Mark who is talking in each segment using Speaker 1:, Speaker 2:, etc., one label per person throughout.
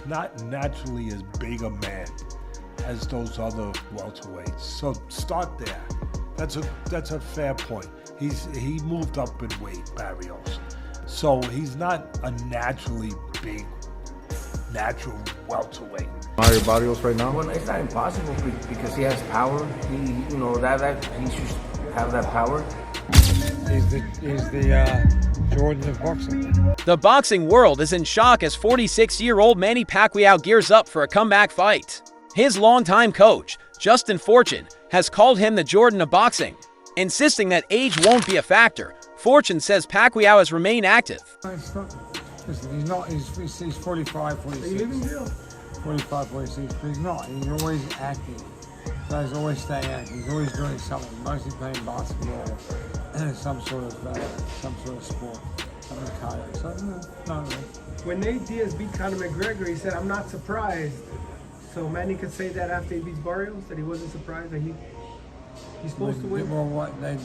Speaker 1: not naturally as big a man as those other welterweights. So start there. That's a fair point. He moved up in weight, Barrios. So he's not a naturally big, natural welterweight.
Speaker 2: Mario Barrios right now?
Speaker 3: Well, it's not impossible because he has power. That he should have that power.
Speaker 4: He's the Jordan of boxing.
Speaker 5: The boxing world is in shock as 46-year-old Manny Pacquiao gears up for a comeback fight. His longtime coach, Justin Fortune, has called him the Jordan of boxing, insisting that age won't be a factor. Fortune says Pacquiao has remained active.
Speaker 4: He's 45, 46. 45, 46, but he's not. He's always active. So he's always staying active. He's always doing something, mostly playing basketball, some sort of sport, something cardio. So, no.
Speaker 6: When Nate Diaz beat Conor McGregor, he said, "I'm not surprised." So Manny could say that after he beats Barrios, that he wasn't surprised that he's supposed to win.
Speaker 4: Well, what they,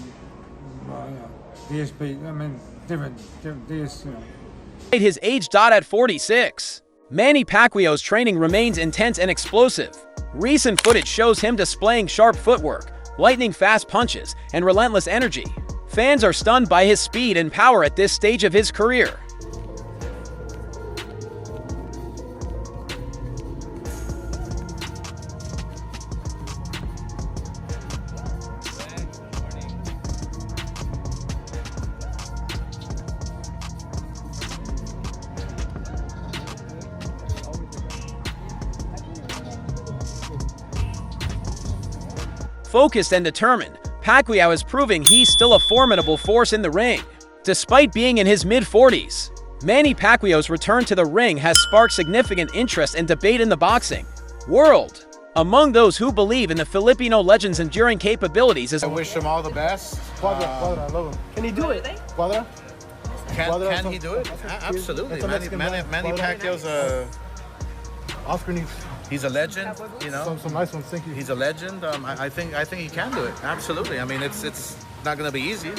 Speaker 4: Diaz beat. I mean, different Diaz.
Speaker 5: His age dot at 46. Manny Pacquiao's training remains intense and explosive. Recent footage shows him displaying sharp footwork, lightning-fast punches, and relentless energy. Fans are stunned by his speed and power at this stage of his career. Focused and determined, Pacquiao is proving he's still a formidable force in the ring. Despite being in his mid-40s, Manny Pacquiao's return to the ring has sparked significant interest and debate in the boxing world. Among those who believe in the Filipino legend's enduring capabilities is...
Speaker 2: I wish him all the best.
Speaker 7: Cuadra, I love him.
Speaker 6: Can he do it?
Speaker 7: Cuadra?
Speaker 2: Can he do it? Absolutely. Manny Pacquiao's
Speaker 7: Oscar needs
Speaker 2: he's a legend, you know.
Speaker 7: some nice ones, thank you.
Speaker 2: He's a legend. I think he can do it. Absolutely. I mean, it's not going to be easy,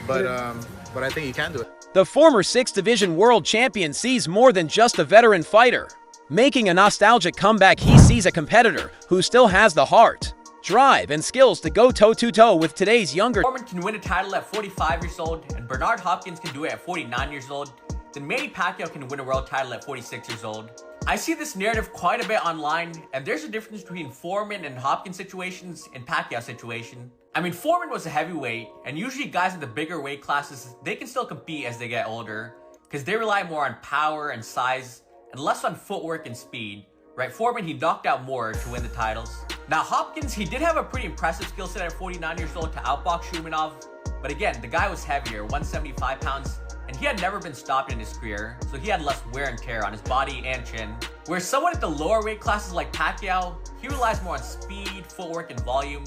Speaker 2: but I think he can do it.
Speaker 5: The former 6th Division World Champion sees more than just a veteran fighter. Making a nostalgic comeback, he sees a competitor who still has the heart, drive, and skills to go toe-to-toe with today's younger...
Speaker 8: Foreman can win a title at 45 years old, and Bernard Hopkins can do it at 49 years old, then Manny Pacquiao can win a world title at 46 years old. I see this narrative quite a bit online, and there's a difference between Foreman and Hopkins situations and Pacquiao situation. I mean, Foreman was a heavyweight, and usually guys in the bigger weight classes, they can still compete as they get older, because they rely more on power and size, and less on footwork and speed. Right, Foreman, he knocked out more to win the titles. Now, Hopkins, he did have a pretty impressive skill set at 49 years old to outbox Shumenov, but again, the guy was heavier, 175 pounds, and he had never been stopped in his career, so he had less wear and tear on his body and chin. Whereas someone at the lower weight classes like Pacquiao, he relies more on speed, footwork, and volume,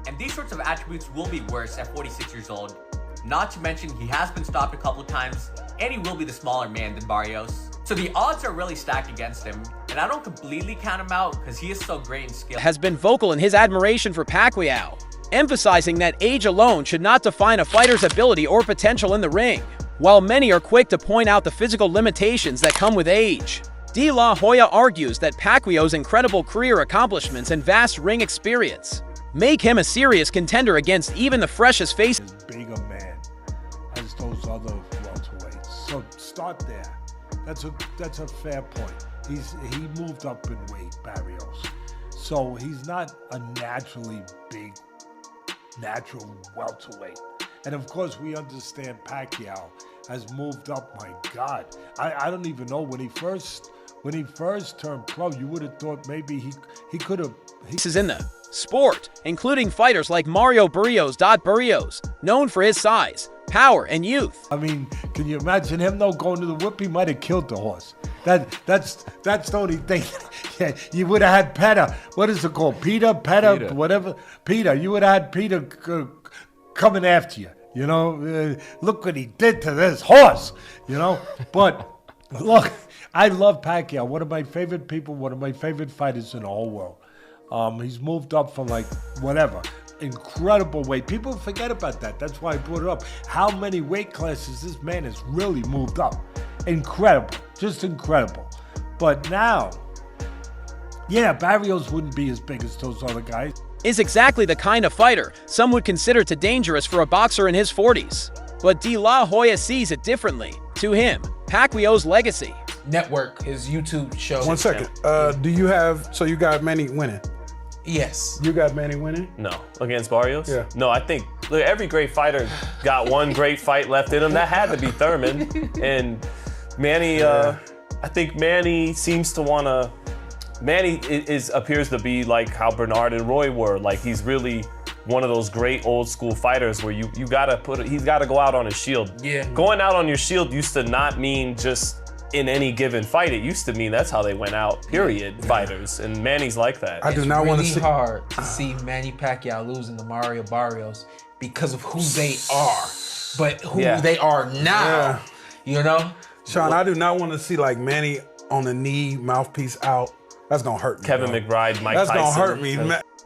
Speaker 8: and these sorts of attributes will be worse at 46 years old. Not to mention, he has been stopped a couple times, and he will be the smaller man than Barrios. So the odds are really stacked against him, and I don't completely count him out because he is so great in skill.
Speaker 5: Has been vocal in his admiration for Pacquiao, emphasizing that age alone should not define a fighter's ability or potential in the ring. While many are quick to point out the physical limitations that come with age, De La Hoya argues that Pacquiao's incredible career accomplishments and vast ring experience make him a serious contender against even the freshest faces.
Speaker 1: As big a man as those other welterweights. So start there. That's a fair point. He moved up in weight, Barrios. So he's not a naturally big, natural welterweight. And of course, we understand Pacquiao has moved up. My God, I don't even know when he first turned pro. You would have thought maybe he could have.
Speaker 5: This is in the sport, including fighters like Barrios, known for his size, power, and youth.
Speaker 1: I mean, can you imagine him though going to the whip? He might have killed the horse. That's the only thing. Yeah, you would have had Petter. What is it called? Peter, whatever. Peter. You would have had Peter coming after you. You know, look what he did to this horse. You know, but look, I love Pacquiao. One of my favorite people. One of my favorite fighters in the whole world. He's moved up from like whatever. Incredible weight. People forget about that. That's why I brought it up. How many weight classes this man has really moved up. Incredible. Just incredible. But now, yeah, Barrios wouldn't be as big as those other guys.
Speaker 5: Is exactly the kind of fighter some would consider too dangerous for a boxer in his 40s. But De La Hoya sees it differently. To him, Pacquiao's legacy.
Speaker 3: Network, his YouTube show.
Speaker 9: 1 second. Do you have, so you got Manny winning?
Speaker 3: Yes.
Speaker 9: You got Manny winning?
Speaker 10: No. Against Barrios?
Speaker 9: Yeah.
Speaker 10: No, I think, look, every great fighter got one great fight left in him. That had to be Thurman. And Manny, I think Manny seems to want to, Manny appears to be like how Bernard and Roy were. Like, he's really one of those great old school fighters where you gotta he's gotta go out on his shield.
Speaker 3: Yeah.
Speaker 10: Going out on your shield used to not mean just in any given fight. It used to mean that's how they went out, period, fighters. And Manny's like that.
Speaker 9: I do not want to see.
Speaker 3: It's really hard to see Manny Pacquiao losing to Mario Barrios because of who they are. But who they are now, you know?
Speaker 9: Sean, I do not want to see like Manny on the knee, mouthpiece out. That's gonna hurt me.
Speaker 10: Kevin
Speaker 9: bro.
Speaker 10: McBride, Mike
Speaker 9: That's
Speaker 10: Tyson.
Speaker 9: gonna hurt me.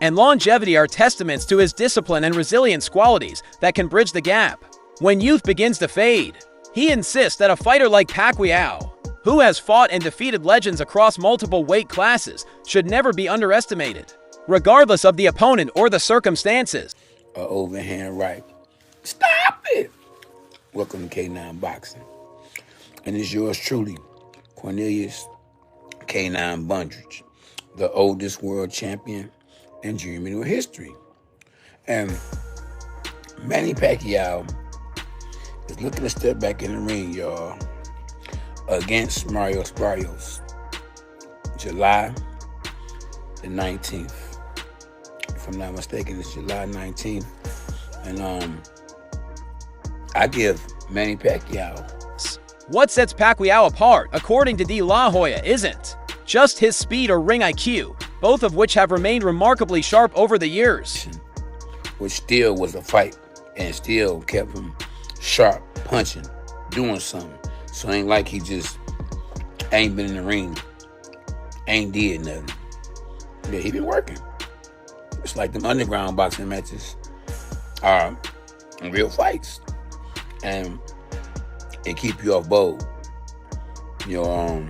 Speaker 5: And longevity are testaments to his discipline and resilience qualities that can bridge the gap. When youth begins to fade, he insists that a fighter like Pacquiao, who has fought and defeated legends across multiple weight classes, should never be underestimated, regardless of the opponent or the circumstances.
Speaker 11: Overhand right. Stop it! Welcome to K9 Boxing. And it's yours truly, Cornelius K9 Bundridge, the oldest world champion in junior history. And Manny Pacquiao is looking to step back in the ring, y'all, against Mario Barrios, July the 19th. If I'm not mistaken, it's July 19th. And I give Manny Pacquiao.
Speaker 5: What sets Pacquiao apart, according to De La Hoya, isn't just his speed or ring IQ, both of which have remained remarkably sharp over the years.
Speaker 11: Which still was a fight and still kept him sharp, punching, doing something. So it ain't like he just ain't been in the ring, ain't did nothing. Yeah, he been working. It's like them underground boxing matches are real fights. And it keep you off bold. You know,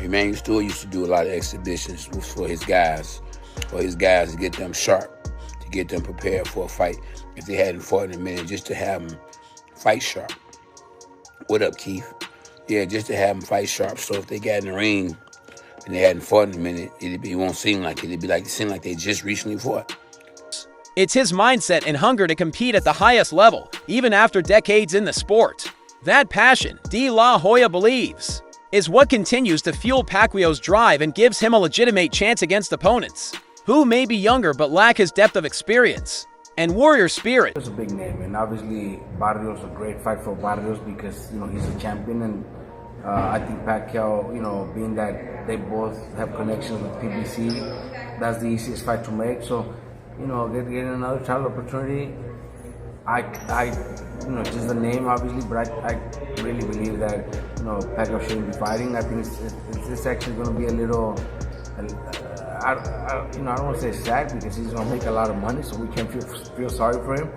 Speaker 11: Emmanuel Stewart used to do a lot of exhibitions for his guys, to get them sharp, to get them prepared for a fight. If they hadn't fought in a minute, just to have them fight sharp. What up, Keith? Yeah, just to have them fight sharp. So if they got in the ring and they hadn't fought in a minute, it won't seem like it. It'd be like it seemed like they just recently fought.
Speaker 5: It's his mindset and hunger to compete at the highest level, even after decades in the sport. That passion, De La Hoya believes, is what continues to fuel Pacquiao's drive and gives him a legitimate chance against opponents who may be younger but lack his depth of experience and warrior spirit.
Speaker 3: It's a big name, and obviously Barrios, a great fight for Barrios because, you know, he's a champion, and I think Pacquiao, you know, being that they both have connections with PBC, that's the easiest fight to make. So, you know, getting another title opportunity, I you know, just the name obviously, but I really believe that, you know, Pacquiao shouldn't be fighting. I think it's actually going to be a little, I don't want to say sad because he's going to make a lot of money, so we can't feel sorry for him.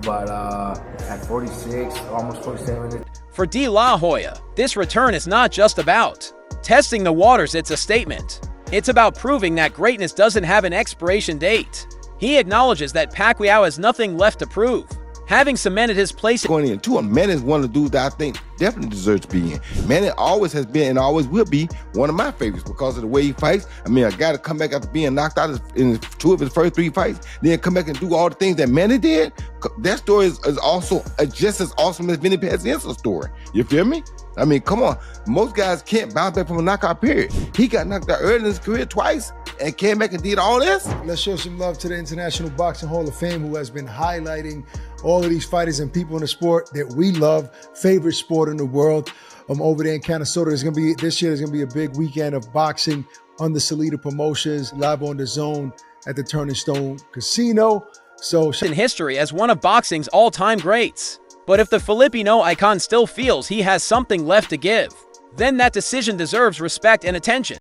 Speaker 3: But at 46, almost 47.
Speaker 5: For De La Hoya, this return is not just about testing the waters, it's a statement. It's about proving that greatness doesn't have an expiration date. He acknowledges that Pacquiao has nothing left to prove, having cemented his place.
Speaker 12: Going into him, Manny is one of the dudes that I think definitely deserves to be in. Manny always has been and always will be one of my favorites because of the way he fights. I mean, a guy to come back after being knocked out in 2 of his first 3 fights, then come back and do all the things that Manny did, that story is also just as awesome as Manny Pacquiao's story. You feel me? I mean, come on. Most guys can't bounce back from a knockout period. He got knocked out early in his career twice and came back and did all this.
Speaker 7: Let's show some love to the International Boxing Hall of Fame, who has been highlighting all of these fighters and people in the sport that we love, favorite sport in the world. Over there in Canastota, this year there's gonna be a big weekend of boxing under Salida Promotions, live on the Zone at the Turning Stone Casino. So
Speaker 5: in history as one of boxing's all-time greats. But if the Filipino icon still feels he has something left to give, then that decision deserves respect and attention.